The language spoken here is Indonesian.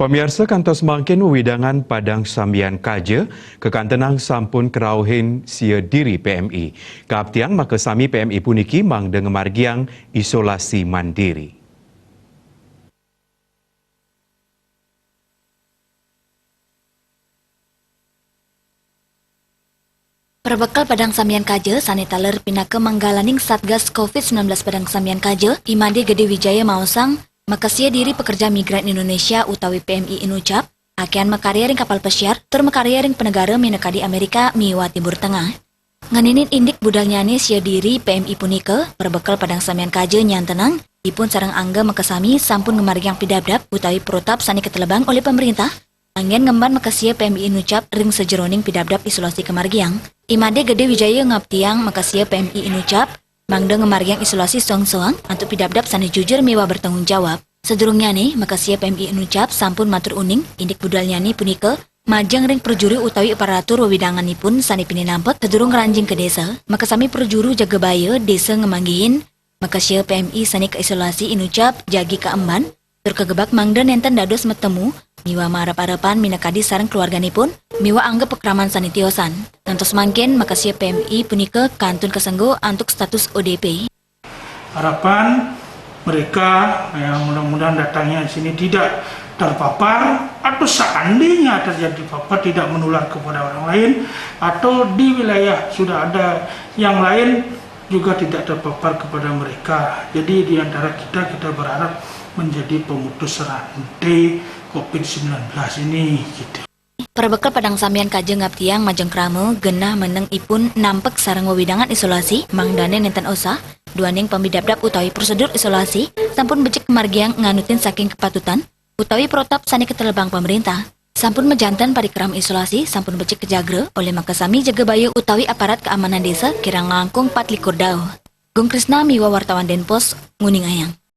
Pemirsa kantos mangkin widangan Padang Sambian Kaja, kekantenang sampun kerauhin sia diri PMI. Kaptiang maka sami PMI puniki mang dengemargiang isolasi mandiri. Perbekal Padang Sambian Kaja, sanitaler pinaka manggalaning Satgas COVID-19 Padang Sambian Kaja, Imade Gede Wijaya Mausang, makasia diri pekerja migran Indonesia utawi PMI Inucap, akean makarya ring kapal pesiar, tur makarya ring penegara mineka di Amerika miwa Timur Tengah. Nganinin indik budal nyane sia diri PMI punika, perbekal Padang Sambian Kaja nyantenang, ipun sarang angga makasami sampun ngemargiang pidabdap utawi protap sani ketelebang oleh pemerintah, angin ngemban makasia PMI Inucap ring sejeroning pidabdap isolasi kemargiang. Imade Gede Wijaya ngaptiang makasia PMI Inucap, mangda ngemargiang isolasi soang-soang untuk pidabdap sani jujur mewah bertanggung jawab. Sedurungnya nih, makasia PMI Inucap sampun matur uning, indik budalnya nih punika, majang ring perjuru utawi aparatur wewidanganipun sani pininampak sedurung ranjing ke desa, makasami perjuru jaga baya desa ngemanggihin, makasia PMI sani keisolasi Inucap jagi keemban, tur kegebak mangda nenten dados metemu, miwa marap-arapan minakadi sareng keluarganipun, miwa anggap pekraman sanitiosan. Nantos mangkin makasia PMI punika kantun kesenggo untuk status ODP. Harapan mereka yang mudah-mudahan datangnya di sini tidak terpapar atau seandainya terjadi papar tidak menular kepada orang lain atau di wilayah sudah ada yang lain juga tidak terpapar kepada mereka. Jadi di antara kita berharap menjadi pemutus rantai COVID-19 ini gitu. Perbekal Padang Sambian Kaja ngaptiang majeng krame genah meneng ipun nampek sareng wewidangan isolasi mangdane nenten osah duaning pembidabdap utawi prosedur isolasi sampun becik kemargiang nganutin saking kepatutan utawi protap sani ketelebang pemerintah sampun mejantan parikram isolasi sampun becik kejagre oleh makasami jaga bayu utawi aparat keamanan desa kirang langkung 4 likur dao. Gung Krisna miwa wartawan Denpos nguning ayang.